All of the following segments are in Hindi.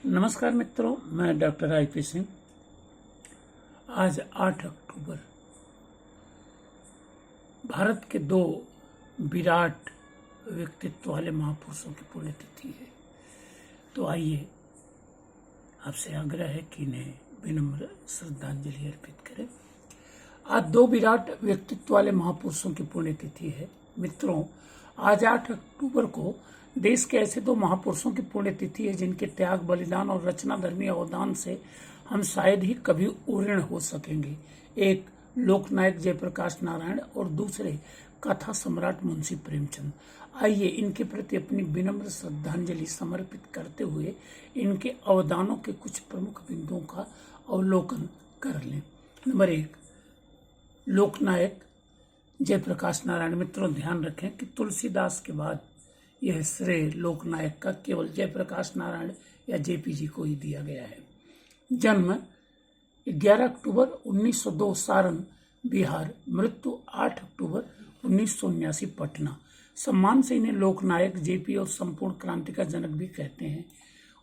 नमस्कार मित्रों, मैं डॉक्टर आईपी सिंह। आज 8 अक्टूबर भारत के दो विराट व्यक्तित्व वाले महापुरुषों की पुण्यतिथि है। तो आइए, आपसे आग्रह है कि इन्हें विनम्र श्रद्धांजलि अर्पित करें। आज दो विराट व्यक्तित्व वाले महापुरुषों की पुण्यतिथि है। मित्रों, आज 8 अक्टूबर को देश के ऐसे दो महापुरुषों की पुण्यतिथि है जिनके त्याग, बलिदान और रचनाधर्मी अवदान से हम शायद ही कभी ऋणी हो सकेंगे। एक लोकनायक जयप्रकाश नारायण और दूसरे कथा सम्राट मुंशी प्रेमचंद। आइए इनके प्रति अपनी विनम्र श्रद्धांजलि समर्पित करते हुए इनके अवदानों के कुछ प्रमुख बिंदुओं का अवलोकन कर लें। नंबर 1, लोकनायक जयप्रकाश नारायण। मित्रों, ध्यान रखें कि तुलसीदास के बाद यह श्रेय लोकनायक का केवल जयप्रकाश नारायण या जेपीजी को ही दिया गया है। जन्म 11 अक्टूबर 1902 सारण बिहार, मृत्यु 8 अक्टूबर 1979 पटना। सम्मान से इन्हें लोकनायक, जेपी और संपूर्ण क्रांति का जनक भी कहते हैं।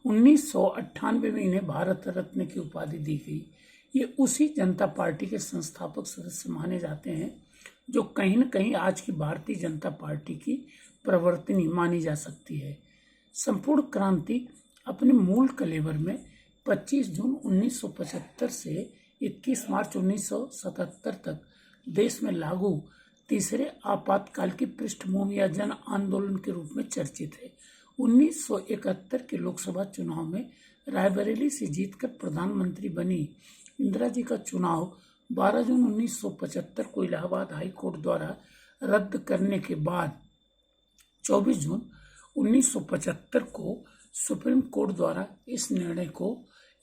1998 में इन्हें भारत रत्न की उपाधि दी गई। ये उसी जनता पार्टी के संस्थापक सदस्य माने जाते हैं जो कहीं न कहीं आज की भारतीय जनता पार्टी की प्रवर्तनी मानी जा सकती है। संपूर्ण क्रांति अपने मूल कलेवर में 25 जून 1975 से 21 मार्च 1977 तक देश में लागू तीसरे आपातकाल की पृष्ठभूमि या जन आंदोलन के रूप में चर्चित है। 1971 के लोकसभा चुनाव में रायबरेली से जीतकर प्रधानमंत्री बनी इंदिरा जी का चुनाव 12 जून 1975 को इलाहाबाद हाई कोर्ट द्वारा रद्द करने के बाद 24 जून 1975 को सुप्रीम कोर्ट द्वारा इस निर्णय को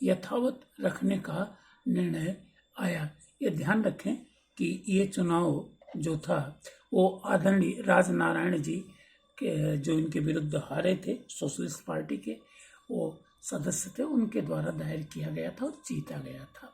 यथावत रखने का निर्णय आया। ये ध्यान रखें कि ये चुनाव जो था वो आदरणीय राजनारायण जी के, जो इनके विरुद्ध हारे थे, सोशलिस्ट पार्टी के वो सदस्य थे, उनके द्वारा दायर किया गया था और जीता गया था।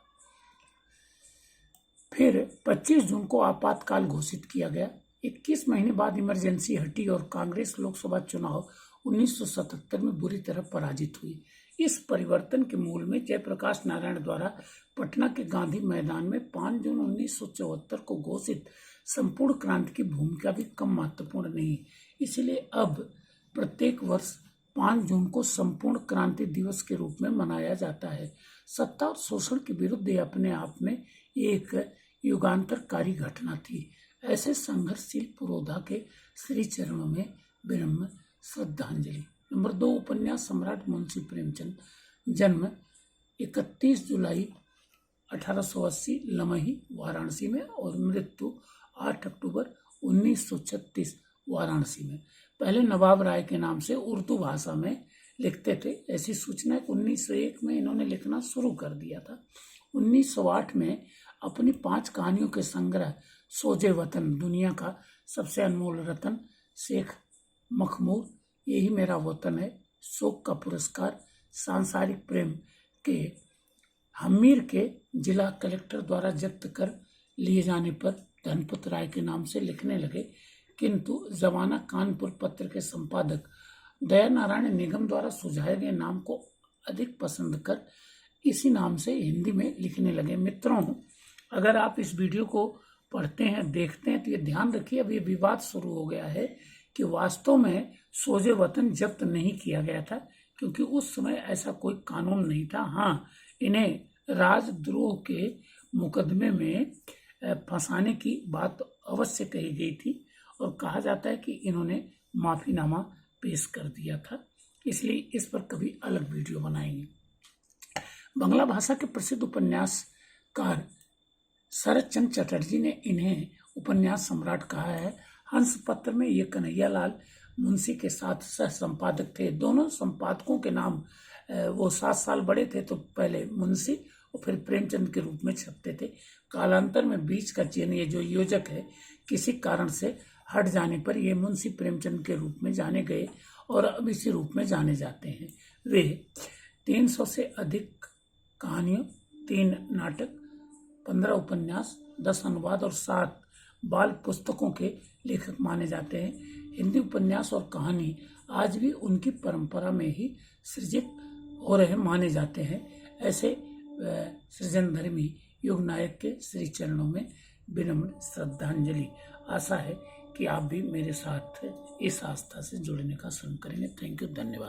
फिर 25 जून को आपातकाल घोषित किया गया। 21 महीने बाद इमरजेंसी हटी और कांग्रेस लोकसभा चुनाव 1977 में बुरी तरह पराजित हुई। इस परिवर्तन के मूल में जयप्रकाश नारायण द्वारा पटना के गांधी मैदान में 5 जून 1974 को घोषित संपूर्ण क्रांति की भूमिका भी कम महत्वपूर्ण नहीं। इसलिए अब प्रत्येक वर्ष 5 जून को संपूर्ण क्रांति दिवस के रूप में मनाया जाता है। सत्ता और शोषण के विरुद्ध ये अपने आप में एक युगांतरकारी घटना थी। ऐसे संघर्षशील पुरोधा के श्री चरणों में विनम्र श्रद्धांजलि। नंबर 2, उपन्यास सम्राट मुंशी प्रेमचंद। जन्म 31 जुलाई 1880 लमही वाराणसी में और मृत्यु 8 अक्टूबर 1936 वाराणसी में। पहले नवाब राय के नाम से उर्दू भाषा में लिखते थे। ऐसी सूचना 1901 में इन्होंने लिखना शुरू कर दिया था। 1908 में अपनी 5 कहानियों के संग्रह सोजे वतन, दुनिया का सबसे अनमोल रतन, शेख मखमूर, यही मेरा वतन है, शोक का पुरस्कार, सांसारिक प्रेम के हमीर के जिला कलेक्टर द्वारा जब्त कर लिए जाने पर धनपत राय के नाम से लिखने लगे, किंतु जमाना कानपुर पत्र के संपादक दया नारायण निगम द्वारा सुझाए गए नाम को अधिक पसंद कर इसी नाम से हिंदी में लिखने लगे। मित्रों, अगर आप इस वीडियो को पढ़ते हैं, देखते हैं, तो ये ध्यान रखिए, अब ये विवाद शुरू हो गया है कि वास्तव में सोजे वतन जब्त नहीं किया गया था, क्योंकि उस समय ऐसा कोई कानून नहीं था। हाँ, इन्हें राजद्रोह के मुकदमे में फंसाने की बात अवश्य कही गई थी और कहा जाता है कि इन्होंने माफीनामा पेश कर दिया था। इसलिए इस पर कभी अलग वीडियो बनाएंगे। बांग्ला भाषा के प्रसिद्ध उपन्यासकार शरद चंद्र चटर्जी ने इन्हें उपन्यास सम्राट कहा है। हंस पत्र में ये कन्हैयालाल मुंशी के साथ सह संपादक थे। दोनों संपादकों के नाम वो 7 साल बड़े थे, तो पहले मुंशी और फिर प्रेमचंद के रूप में छपते थे। कालांतर में बीच का चिन्ह, ये जो योजक है, किसी कारण से हट जाने पर ये मुंशी प्रेमचंद के रूप में जाने गए और अब इसी रूप में जाने जाते हैं। वे 300 से अधिक कहानियों, 3 नाटक, 15 उपन्यास, 10 अनुवाद और 7 बाल पुस्तकों के लेखक माने जाते हैं। हिंदी उपन्यास और कहानी आज भी उनकी परंपरा में ही सृजित हो रहे माने जाते हैं। ऐसे सृजनधर्मी युग नायक के श्री चरणों में विनम्र श्रद्धांजलि। आशा है कि आप भी मेरे साथ इस आस्था से जुड़ने का श्रम करेंगे। थैंक यू, धन्यवाद।